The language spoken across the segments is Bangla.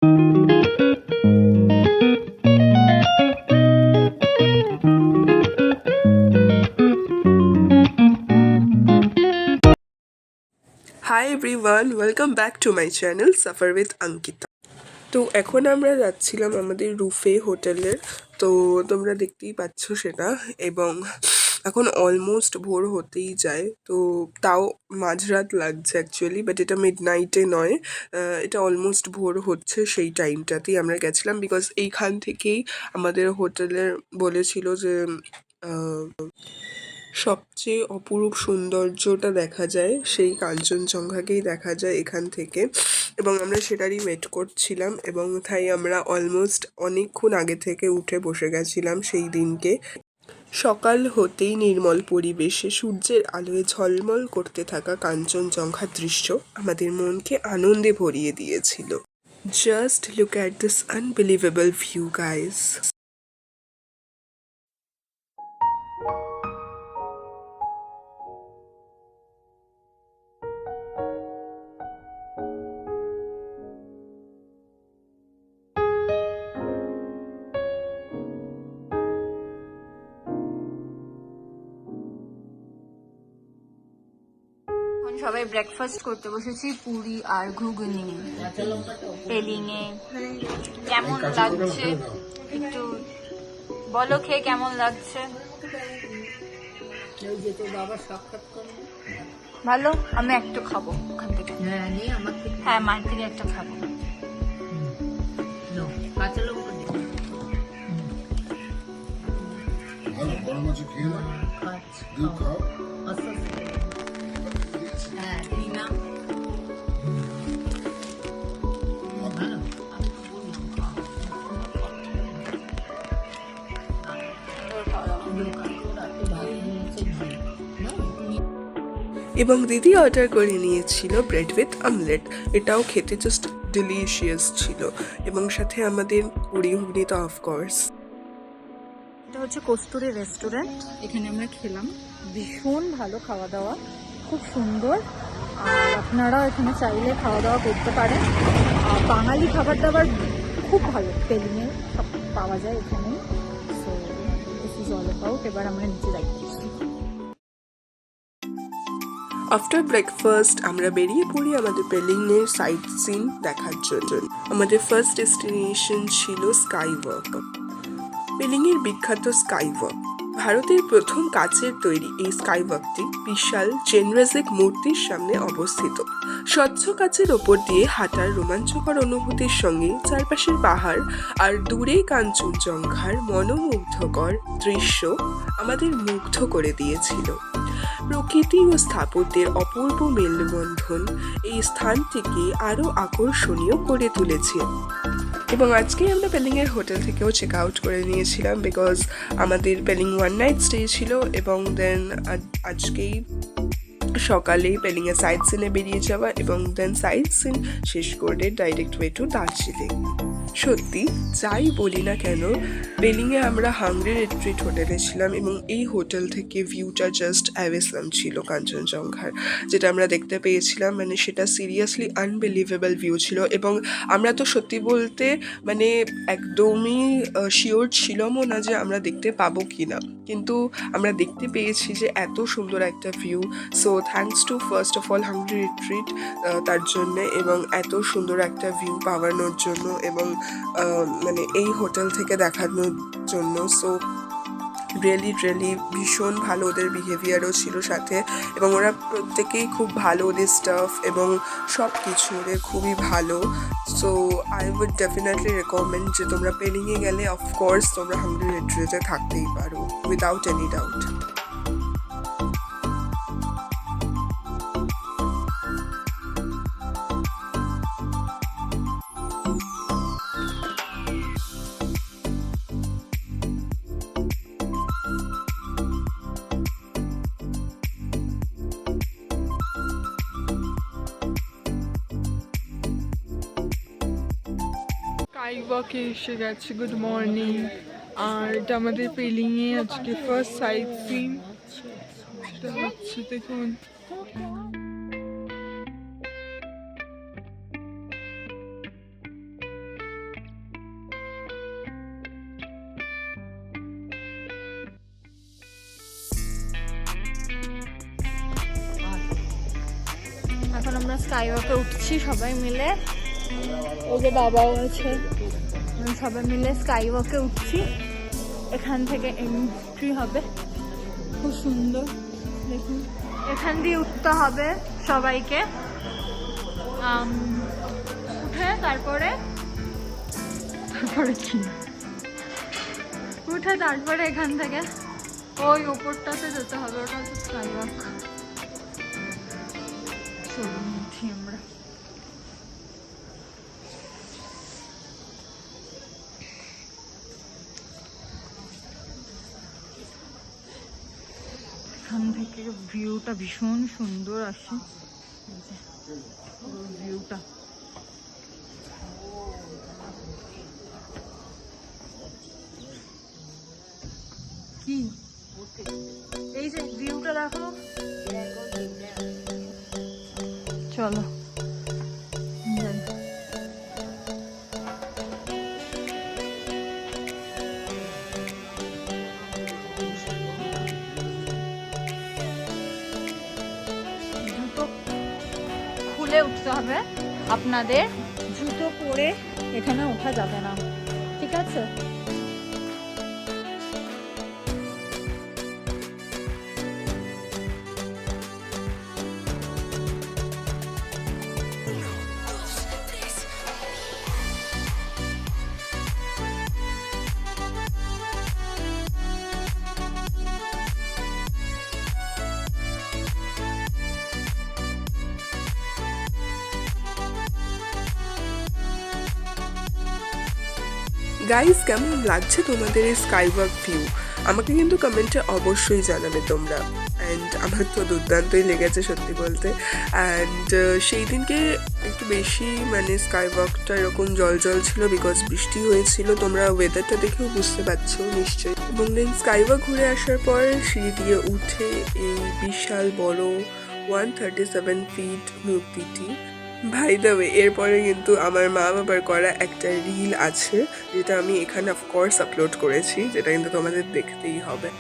Hi everyone, welcome back to my channel suffer with Ankita. তো এখন আমরা যাচ্ছিলাম আমাদের রুফে হোটেলের। তো তোমরা দেখতেই পাচ্ছ সেটা। এবং এখন অলমোস্ট ভোর হতেই যায়, তো তাও মাঝরাত লাগছে অ্যাকচুয়ালি, বাট এটা মিড নাইটে নয়। এটা অলমোস্ট ভোর হচ্ছে সেই টাইমটাতেই আমরা গেছিলাম, বিকজ এইখান থেকেই আমাদের হোটেলের বলেছিল যে সবচেয়ে অপরূপ সৌন্দর্যটা দেখা যায়, সেই কাঞ্চনজঙ্ঘাকেই দেখা যায় এখান থেকে। এবং আমরা সেটারই ওয়েট করছিলাম, এবং তাই আমরা অলমোস্ট অনেকক্ষণ আগে থেকে উঠে বসে গেছিলাম সেই দিনকে। সকাল হতেই নির্মল পরিবেশে সূর্যের আলোয় ঝলমল করতে থাকা কাঞ্চনজঙ্ঘার দৃশ্য আমাদের মনকে আনন্দে ভরিয়ে দিয়েছিল। Just look at this unbelievable view guys. এখন সবাই ব্রেকফাস্ট করতে বসেছি, পুরি আর ঘুগনি পেলিংয়ে। কেমন লাগছে একটু বলো, খেয়ে কেমন লাগছে? ভালো। আমি একটু খাবো ওখান থেকে। হ্যাঁ, মায়ের থেকে একটা খাবো। এবং দিদি অর্ডার করে নিয়েছিল ব্রেড উইথ আমলেট। এটাও খেতে জাস্ট ডিলিশিয়াস ছিল, এবং সাথে আমাদের পুরি ঘুগনি তো অফকোর্স। এটা হচ্ছে কস্তুরি রেস্টুরেন্ট, এখানে আমরা খেলাম। ভীষণ ভালো খাওয়া দাওয়া, খুব সুন্দর। আর আপনারাও এখানে চাইলে খাওয়া দাওয়া করতে পারেন। আর বাঙালি খাবার দাবার খুব ভালো, পেলিংয়ে সব পাওয়া যায় এখানে। So this is all about. এবার আমরা নিচে যাচ্ছি। আফটার ব্রেকফাস্ট আমরা বেরিয়ে পড়ি আমাদের পেলিংয়ের সাইট সিন দেখার জন্য। আমাদের ফার্স্ট ডেস্টিনেশন ছিল স্কাই ওয়াক। পেলিংয়ের বিখ্যাত স্কাই ওয়াক, ভারতের প্রথম কাচের তৈরি এই স্কাই ওয়াকটি বিশাল চেনরেজিক মূর্তির সামনে অবস্থিত। স্বচ্ছ কাচের ওপর দিয়ে হাঁটার রোমাঞ্চকর অনুভূতির সঙ্গে চারপাশের পাহাড় আর দূরে কাঞ্চনজঙ্ঘার মনোমুগ্ধকর দৃশ্য আমাদের মুগ্ধ করে দিয়েছিল। প্রকৃতি ও স্থাপত্যের অপূর্ব মেলবন্ধন এই স্থানটিকে আরও আকর্ষণীয় করে তুলেছে। এবং আজকেই আমরা পেলিংয়ের হোটেল থেকেও চেক আউট করে নিয়েছিলাম, বিকজ আমাদের পেলিং ওয়ান নাইট স্টে ছিল। এবং দেন আজকেই সকালেই পেলিংয়ের সাইট সিনে বেরিয়ে যাওয়া, এবং দেন সাইট সিন শেষ করে ডাইরেক্ট ওয়ে টু দার্জিলিং। সত্যি যাই বলি না কেন, পেলিংয়ে আমরা হাংরি রিট্রিট হোটেলে ছিলাম, এবং এই হোটেল থেকে ভিউটা জাস্ট অ্যাওয়েসাম ছিল কাঞ্চনজঙ্ঘার, যেটা আমরা দেখতে পেয়েছিলাম। মানে সেটা সিরিয়াসলি আনবিলিভেবল ভিউ ছিল। এবং আমরা তো সত্যি বলতে মানে একদমই শিওর ছিলামও না যে আমরা দেখতে পাবো কি না, কিন্তু আমরা দেখতে পেয়েছি যে এত সুন্দর একটা view. So thanks to first of all hungry retreat তার জন্যে, এবং এত সুন্দর একটা ভিউ পাওয়ানোর জন্য, এবং মানে এই হোটেল থেকে দেখানোর জন্য। সো রিয়েলি ভীষণ ভালো ওদের বিহেভিয়ারও ছিল সাথে, এবং ওরা প্রত্যেকেই খুব ভালো, ওদের স্টাফ এবং সব কিছু ওদের খুবই ভালো। So I weed definitely recommend যে তোমরা পেলিংয়ে গেলে অফকোর্স তোমরা হাংরি রিট্রিটে থাকতেই পারো, উইদাউট এনি ডাউট। স্কাই ওয়াকে এসে গেছে, গুড মর্নিং। আর এটা আমাদের পেলিংয়ে আজকে ফার্স্ট সাইট সিন, সেটা হচ্ছে দেখুন। আমরা স্কাই ওয়াকে উঠছি সবাই মিলে, ওই যে বাবাও আছে, সবাই মিলে স্কাই ওয়াকে উঠছি। এখান থেকে এন্ট্রি হবে, খুব সুন্দর দেখুন। এখান দিয়ে উঠতে হবে সবাইকে, উঠে তারপরে এখান থেকে ওই ওপরটাতে যেতে হবে, ওটা হচ্ছে স্কাই ওয়াক। চলুন উঠি আমরা। এখান থেকে ভিউটা ভীষণ সুন্দর আসে, ভিউটা কি, এই যে ভিউটা দেখো। চলো যাই। জুতো খুলে উঠতে হবে আপনাদের, জুতো পরে এখানে ওঠা যাবে না, ঠিক আছে? গাইস, কেমন লাগছে তোমাদের এই স্কাইওয়াক ভিউ? আমাকে কিন্তু কমেন্টে অবশ্যই জানাবে তোমরা। অ্যান্ড আমার তো দুর্দান্তই লেগেছে সত্যি বলতে। অ্যান্ড সেই দিনকে একটু বেশি মানে স্কাইওয়াকটা এরকম জল জল ছিল, বিকজ বৃষ্টি হয়েছিল, তোমরা ওয়েদারটা দেখেও বুঝতে পারছো নিশ্চয়ই। এবং দেন স্কাইওয়াক ঘুরে আসার পর সিঁড়ি দিয়ে উঠে এই বিশাল বড় 137 ফিট মূর্তিটি, ভাই দ্য ওয়ে, এরপরে কিন্তু আমার মা বাবার করা একটা রিল আছে, যেটা আমি এখানে অফকোর্স আপলোড করেছি, যেটা কিন্তু তোমাদের দেখতেই হবে।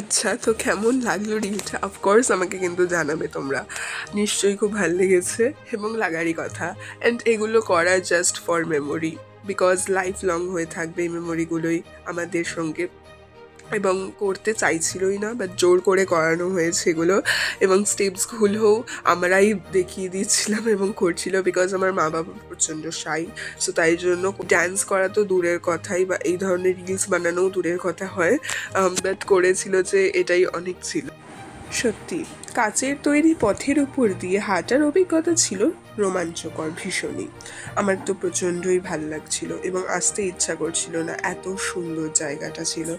আচ্ছা, তো কেমন লাগলো রিলটা? অফকোর্স আমাকে কিন্তু জানাবে তোমরা, নিশ্চয়ই খুব ভালো লেগেছে এবং লাগারই কথা। অ্যান্ড এগুলো করা just for memory, because life long হয়ে থাকবে এই মেমোরিগুলোই আমাদের সঙ্গে। এবং করতে চাইছিলই না, বাট জোর করে করানো হয়েছে এগুলো। এবং স্টেপসগুলোও আমরাই দেখিয়ে দিচ্ছিলাম এবং করছিল, বিকজ আমার মা বাবা প্রচণ্ড শাই। সো তাই জন্য ড্যান্স করা তো দূরের কথাই, বা এই ধরনের রিলস বানানোও দূরের কথা হয়, বাট করেছিল যে এটাই অনেক ছিল। সত্যি কাচের তৈরি পথের উপর দিয়ে হাঁটার অভিজ্ঞতা ছিল রোমাঞ্চকর ভীষণই। আমার তো প্রচণ্ডই ভাল লাগছিল এবং আসতে ইচ্ছা করছিল না, এত সুন্দর জায়গাটা ছিল।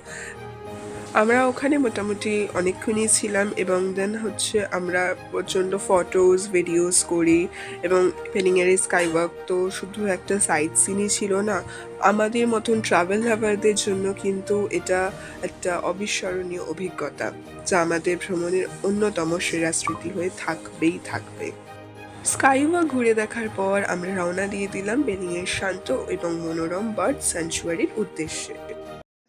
আমরা ওখানে মোটামুটি অনেকক্ষণই ছিলাম এবং দেন হচ্ছে আমরা প্রচণ্ড ফটোজ ভিডিওস করি। এবং পেলিংয়ের এই স্কাইওয়াক তো শুধু একটা সাইট সিনই ছিল না, আমাদের মতন ট্রাভেল লাভারদের জন্য কিন্তু এটা একটা অবিস্মরণীয় অভিজ্ঞতা, যা আমাদের ভ্রমণের অন্যতম সেরা স্মৃতি হয়ে থাকবেই থাকবে। স্কাইওয়াক ঘুরে দেখার পর আমরা রওনা দিয়ে দিলাম পেলিংয়ের শান্ত এবং মনোরম বার্ড স্যাংচুয়ারির উদ্দেশ্যে।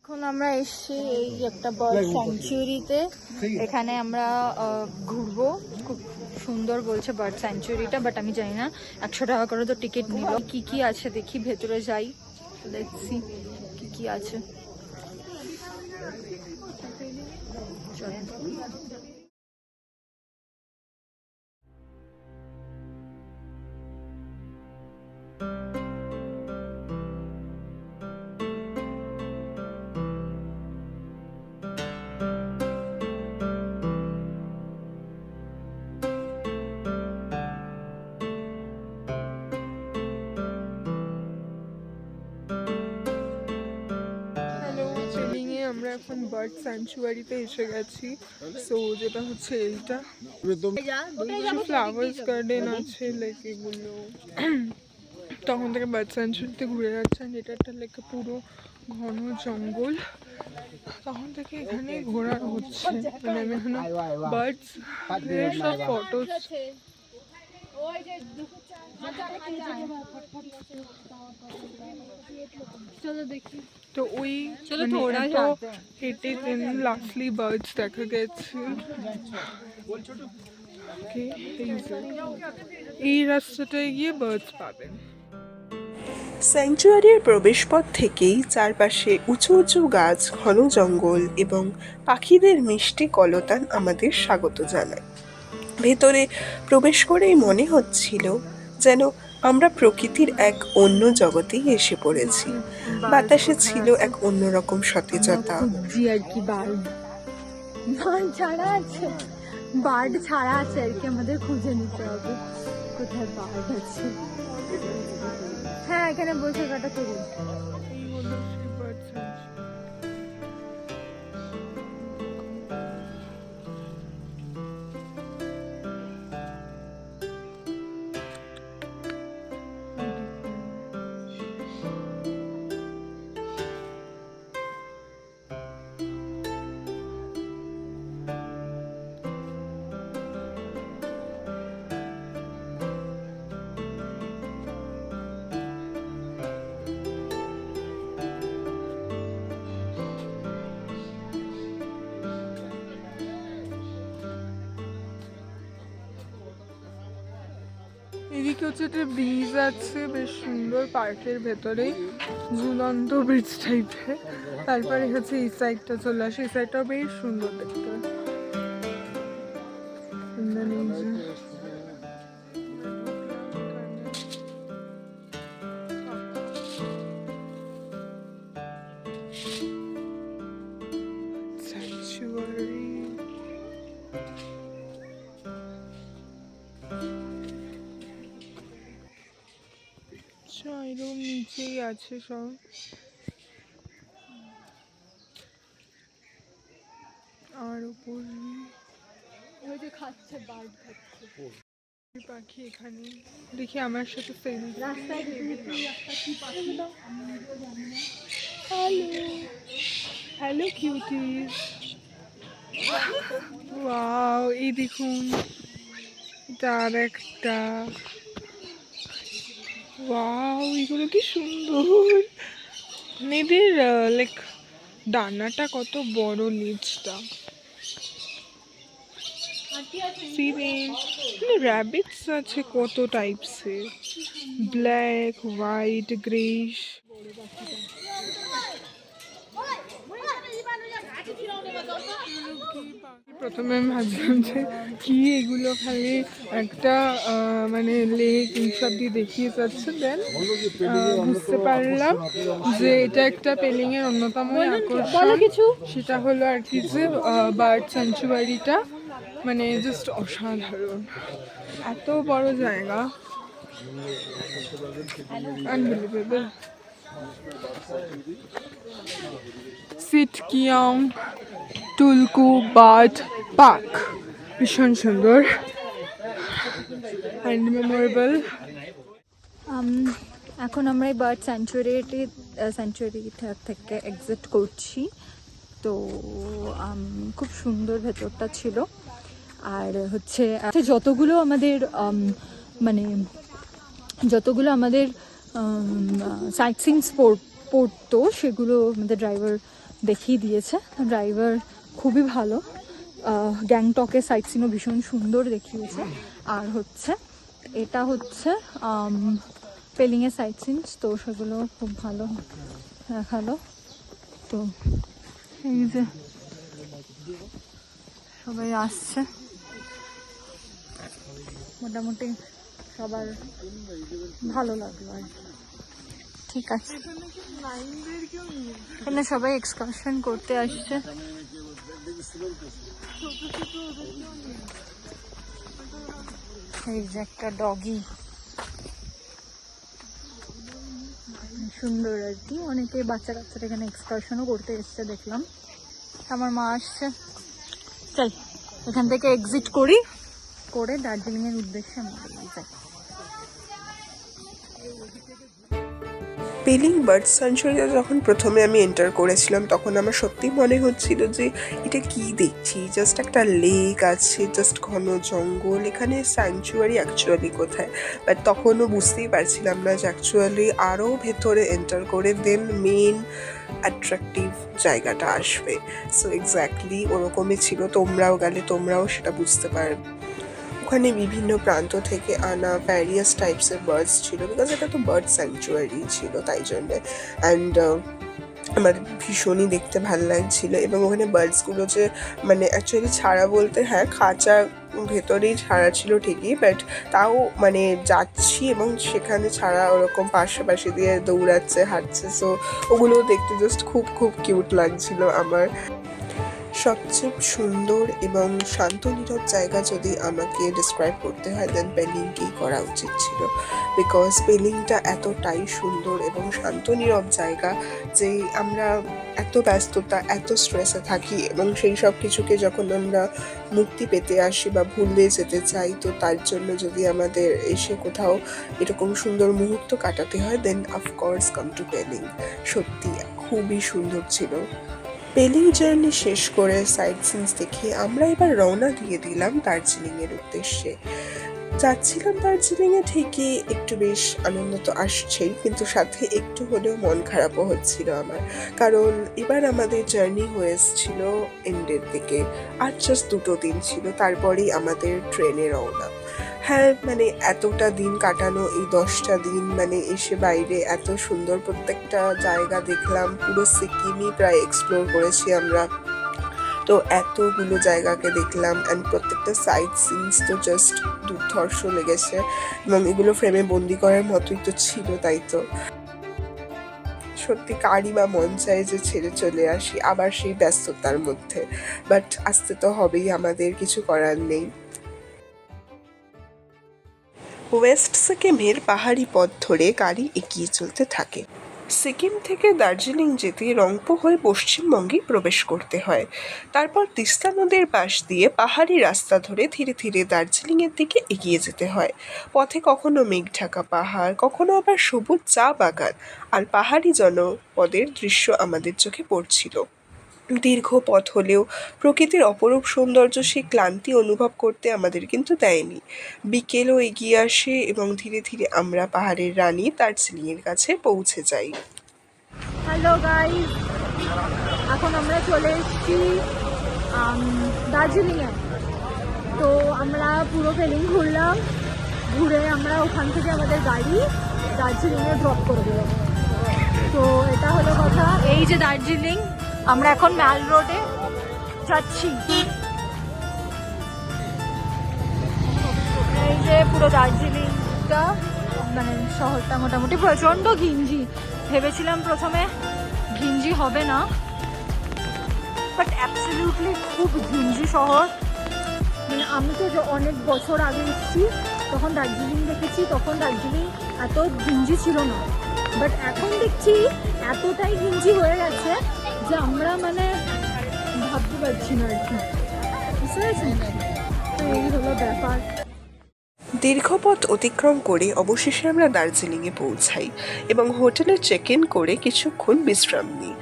এখন আমরা এসেছি এই একটা বার্ড স্যাংচুয়ারিতে, এখানে আমরা ঘুরবো, খুব সুন্দর বলছে বার্ড স্যাংচুয়ারিটা, বাট আমি জানি না 100 টাকা করে তো টিকিট নিল। কি কি আছে দেখি, ভেতরে যাই, দেখছি কি কি আছে। চলো। হ্যালো, পেলিংয়ে আমরা এখন বার্ড স্যাংচুয়ারিতে এসে গেছি। সো যেটা হচ্ছে এইটা, ফ্লাওয়ার্স গার্ডেন আছে, লাইক এগুলো তখন থেকে বার্ড স্যাংচুয়ারিতে ঘুরে যাচ্ছেন। এটা একটা লাইক পুরো ঘন জঙ্গল, তখন থেকে এখানে ঘোরা হচ্ছে। মানে আমি এখানে বার্ডস সব ফটোস চলো দেখি। তো ওই হেঁটে দেন লাস্টলি বার্ডস দেখা গেছে। Okay, এই রাস্তাটায় গিয়ে বার্ডস পাবেন। স্যাংচুয়ারির প্রবেশপথ থেকেই চারপাশে উঁচু উঁচু গাছ, ঘন জঙ্গল এবং পাখিদের মিষ্টি কলতান আমাদের স্বাগত জানায়। ভেতরে প্রবেশ করেই মনে হচ্ছিল যেন আমরা প্রকৃতির এক অন্য জগতেই এসে পড়েছি। বাতাসে ছিল এক অন্যরকম সতেজতা। খুঁজছি আর কি, বার্ড ছাড়া আছে, বার্ড ছাড়া আছে আর কি, আমাদের খুঁজে নিতে হবে কোথায় বার্ড আছে। হ্যাঁ, এখানে বসে কাটা করি। এদিকে হচ্ছে একটা ব্রিজ আছে, বেশ সুন্দর, পার্কের ভেতরে ঝুলন্ত ব্রিজ টাইপের। তারপরে হচ্ছে এই সাইডটা চলে আসে, এই সাইডটাও বেশ সুন্দর দেখতে। এরকম নিচেই আছে সব। আর উপরে খাচ্ছে, বার্ড খাচ্ছে পাখি। এখানে দেখি আমার সাথে হ্যালো কিউটিস। ওয়াও, এই দেখুন, এটা আর একটা। ওয়াও, এগুলো কি সুন্দর। এদের লাইক ডানাটা কত বড়, লিজটা। র্যাবিটস আছে কত টাইপসের, ব্ল্যাক, হোয়াইট, গ্রেইশ। প্রথমে আমি ভাবছিলাম যে কি এগুলো, খালি একটা মানে লেক এইসব দিয়ে দেখিয়ে যাচ্ছে। দেন বুঝতে পারলাম যে এটা একটা পেলিং এর অন্যতম আকর্ষণ। সেটা হলো আর কি যে বার্ড স্যাংচুয়ারিটা মানে জাস্ট অসাধারণ, এত বড় জায়গা, আনবিলিভেবল। সিটকিয়ং টুলকু বার্ড পার্ক ভীষণ সুন্দর অ্যান্ড মেমোরেবল। এখন আমরা এই বার্ড স্যাংচুয়ারি থেকে এক্সিট করছি। তো খুব সুন্দর ভেতরটা ছিল। আর হচ্ছে যতগুলো আমাদের মানে যতগুলো আমাদের সাইট সিইং পড়তো সেগুলো আমাদের ড্রাইভার দেখিয়ে দিয়েছে। ড্রাইভার খুবই ভালো, গ্যাংটকের সাইট সিনও ভীষণ সুন্দর দেখিয়েছে। আর হচ্ছে এটা হচ্ছে পেলিংয়ের সাইট সিনস, তো সেগুলো খুব ভালো দেখালো। তো এই যে সবাই আসছে, মোটামুটি সবার ভালো লাগলো আর কি। ঠিক আছে, এখানে সবাই এক্সকারশন করতে আসছে। এই যে একটা ডগি, সুন্দর আর কি। অনেকে বাচ্চা কাচ্চারা এখানে এক্সকারশনও করতে এসছে দেখলাম। আমার মা আসছে। চল এখান থেকে এক্সিট করি, করে দার্জিলিং এর উদ্দেশ্যে আমরা যাই। পেলিং বার্ড স্যাংচুয়ারিতে যখন প্রথমে আমি এন্টার করেছিলাম তখন আমার সত্যি মনে হচ্ছিল যে এটা কি দেখছি, জাস্ট একটা লেক আছে, জাস্ট ঘন জঙ্গল, এখানে স্যাংচুয়ারি অ্যাকচুয়ালি কোথায়। বাট তখনও বুঝতেই পারছিলাম না যে অ্যাকচুয়ালি আরও ভেতরে এন্টার করে দেন মেন অ্যাট্রাকটিভ জায়গাটা আসবে। সো এক্স্যাক্টলি ওরকমই ছিল, তোমরাও গেলে তোমরাও সেটা বুঝতে পারবে। ওখানে বিভিন্ন প্রান্ত থেকে আনা ভ্যারিয়াস টাইপসের বার্ডস ছিল, বিকজ এটা তো বার্ড স্যাংচুয়ারি ছিল, তাই জন্যে। অ্যান্ড আমার ভীষণই দেখতে ভালো লাগছিল। এবং ওখানে বার্ডসগুলো যে মানে অ্যাকচুয়ালি ছাড়া বলতে হ্যাঁ খাঁচা ভেতরেই ছাড়া ছিল ঠিকই, বাট তাও মানে যাচ্ছি এবং সেখানে ছাড়া ওরকম পাশাপাশি দিয়ে দৌড়াচ্ছে, হাঁটছে। সো ওগুলো দেখতে জাস্ট খুব খুব কিউট লাগছিল আমার। সবচেয়ে সুন্দর এবং শান্ত নীরব জায়গা যদি আমাকে ডিসক্রাইব করতে হয় দেন পেলিংকেই করা উচিত ছিল, বিকজ পেলিংটা এতটাই সুন্দর এবং শান্ত নীরব জায়গা যে আমরা এত ব্যস্ততা, এত স্ট্রেসে থাকি এবং সেই সব কিছুকে যখন আমরা মুক্তি পেতে আসি বা ভুলে যেতে চাই, তো তার জন্য যদি আমাদের এসে কোথাও এরকম সুন্দর মুহূর্ত কাটাতে হয় দেন অফকোর্স কাম টু পেলিং। সত্যি খুবই সুন্দর ছিল। পেলিং জার্নি শেষ করে সাইট সিনস দেখে আমরা এবার রওনা দিয়ে দিলাম দার্জিলিংয়ের উদ্দেশ্যে। যাচ্ছিলাম দার্জিলিংয়ে ঠিকই, একটু বেশ আনন্দ তো আসছেই, কিন্তু সাথে একটু হলেও মন খারাপও হচ্ছিল আমার, কারণ এবার আমাদের জার্নি হয়ে এসেছিল এন্ডের দিকে। আর জাস্ট 2 দিন ছিল, তারপরেই আমাদের ট্রেনে রওনা। হ্যাঁ মানে এতটা দিন কাটানো, এই 10টা দিন মানে এসে বাইরে এত সুন্দর প্রত্যেকটা জায়গা দেখলাম, পুরো সিকিমই প্রায় এক্সপ্লোর করেছি আমরা। তো এতগুলো জায়গাকে দেখলাম অ্যান্ড প্রত্যেকটা সাইট সিনস তো জাস্ট দুর্ধর্ষ লেগেছে এবং এগুলো ফ্রেমে বন্দি করার মতোই তো ছিল, তাই তো সত্যি কারই বা মন চায় যে ছেড়ে চলে আসি আবার সেই ব্যস্ততার মধ্যে, বাট আসতে তো হবেই, আমাদের কিছু করার নেই। ওয়েস্ট সিকিমের পাহাড়ি পথ ধরে গাড়ি এগিয়ে চলতে থাকে। সিকিম থেকে দার্জিলিং যেতে রংপো হয়ে পশ্চিমবঙ্গে প্রবেশ করতে হয়। তারপর তিস্তা নদীর পাশ দিয়ে পাহাড়ি রাস্তা ধরে ধীরে ধীরে দার্জিলিংয়ের দিকে এগিয়ে যেতে হয়। পথে কখনো মেঘঢাকা পাহাড়, কখনো আবার সবুজ চা বাগান আর পাহাড়ি জনপদের দৃশ্য আমাদের চোখে পড়ছিল। দীর্ঘ পথ হলেও প্রকৃতির অপরূপ সৌন্দর্য সেই ক্লান্তি অনুভব করতে আমাদের কিন্তু দেয়নি। বিকেলও এগিয়ে আসে এবং ধীরে ধীরে আমরা পাহাড়ের রানী দার্জিলিংয়ের কাছে পৌঁছে যাই। হ্যালো গাইস, এখন আমরা চলে এসেছি দার্জিলিংয়ে। তো আমরা পুরো পেলিং ঘুরলাম, ঘুরে আমরা ওখান থেকে আমাদের গাড়ি দার্জিলিংয়ে ড্রপ করে দিলাম। তো এটা হলো কথা। এই যে দার্জিলিং, আমরা এখন ম্যাল রোডে যাচ্ছি। এই যে পুরো দার্জিলিংটা মানে শহরটা মোটামুটি প্রচণ্ড ঘিঞ্জি। ভেবেছিলাম প্রথমে ঘিঞ্জি হবে না, বাট অ্যাবসলিউটলি খুব ঘিঞ্জি শহর। মানে আমি তো অনেক বছর আগে এসেছি, তখন দার্জিলিং দেখেছি, তখন দার্জিলিং এত ঘিঞ্জি ছিল না, বাট এখন দেখছি এতটাই ঘিঞ্জি হয়ে গেছে যে আমরা মানে ভাবতে পারছি না আর কি, বুঝতে পেরেছেন? তো এই হলো ব্যাপার। দীর্ঘ পথ অতিক্রম করে অবশেষে আমরা দার্জিলিংয়ে পৌঁছাই এবং হোটেলে চেক ইন করে কিছুক্ষণ বিশ্রাম নিই।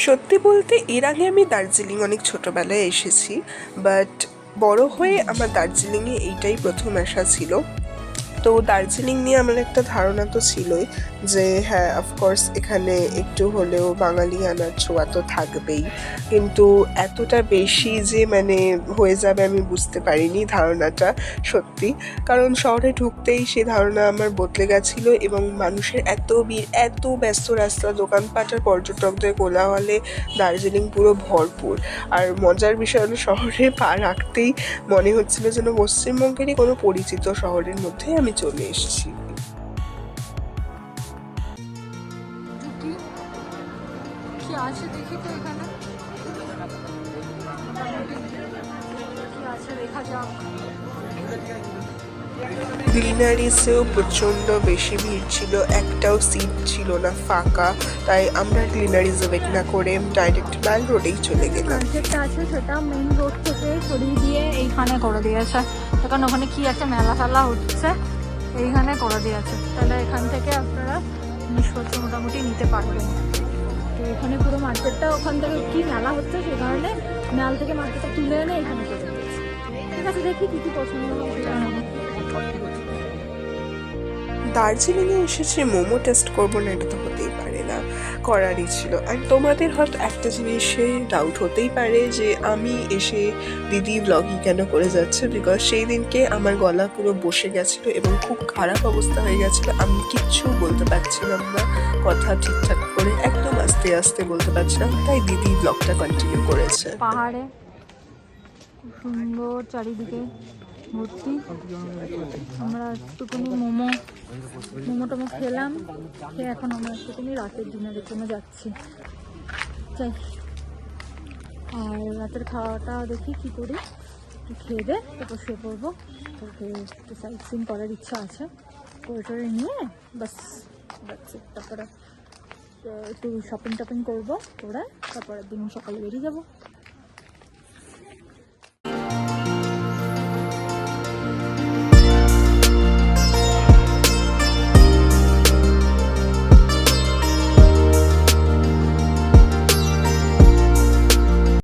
সত্যি বলতে এর আগে আমি দার্জিলিং অনেক ছোটোবেলায় এসেছি, বাট বড় হয়ে আমার দার্জিলিংয়ে এইটাই প্রথম আসা ছিল। তো দার্জিলিং নিয়ে আমার একটা ধারণা তো ছিলই যে হ্যাঁ অফকোর্স এখানে একটু হলেও বাঙালি আনার ছোঁয়া তো থাকবেই, কিন্তু এতটা বেশি যে মানে হয়ে যাবে আমি বুঝতে পারিনি ধারণাটা সত্যি। কারণ শহরে ঢুকতেই সেই ধারণা আমার বদলে গেছিলো, এবং মানুষের এত ভিড়, এত ব্যস্ত রাস্তা, দোকানপাট আর পর্যটকদের কোলাহলে দার্জিলিং পুরো ভরপুর। আর মজার বিষয় হলো শহরে পা রাখতেই মনে হচ্ছিল যেন পশ্চিমবঙ্গেরই কোনো পরিচিত শহরের মধ্যে আমি চলে এসেছি। কি আছে দেখি তো এখানে, কি আছে দেখা যাক। গ্লিনারিসেও প্রচণ্ড বেশি ভিড় ছিল, একটাও সিট ছিল না ফাঁকা, তাই আমরা গ্লিনারিসে ওয়েট না করে ডাইরেক্ট ম্যাল রোডেই চলে গেলাম। মার্কেটটা আছে সেটা মেইন রোড থেকে সরিয়ে দিয়ে এইখানে করে দিয়েছে, কারণ ওখানে কি একটা মেলা ফেলা হচ্ছে, এইখানে করে দিয়েছে। তাহলে এখান থেকে আপনারা জিনিসপত্র মোটামুটি নিতে পারবেন। তো এখানে পুরো মার্কেটটা, ওখান থেকে কি মেলা হচ্ছে সেই কারণে মেল থেকে মার্কেটটা তুলে এনে এখানে করে দিয়েছে। ঠিক আছে, দেখি কী কী পছন্দ হয়। দার্জিলিংয়ে এসেছি মোমো টেস্ট করবো না, এটা তো হতেই পারে না, করারই ছিল। আর তোমাদের হয়তো একটা জিনিসে ডাউট হতেই পারে যে আমি এসে দিদি ব্লগিং কেন করে যাচ্ছে, বিকজ সেই দিনকে আমার গলা পুরো বসে গেছিলো এবং খুব খারাপ অবস্থা হয়ে গেছিলো, আমি কিচ্ছু বলতে পারছিলাম না, কথা ঠিকঠাক করে একদম আস্তে আস্তে বলতে পারছিলাম, তাই দিদি ব্লগটা কন্টিনিউ করেছে। পাহাড়ে সুন্দর চারিদিকে ভর্তি। আমরা একটুখানি মোমো টোমো খেলাম, খেয়ে এখন আমরা একটুখানি রাতের ডিনারের জন্য যাচ্ছি। চাই আর রাতের খাওয়াটা দেখি কি করি, একটু খেয়ে দে তারপর শুয়ে পড়বো। তারপরে একটু সাইট সিন করার ইচ্ছা আছে, করে নিয়ে বাস তারপরে একটু শপিং টপিং করবো, করে তারপরের দিন সকালে বেরিয়ে যাবো।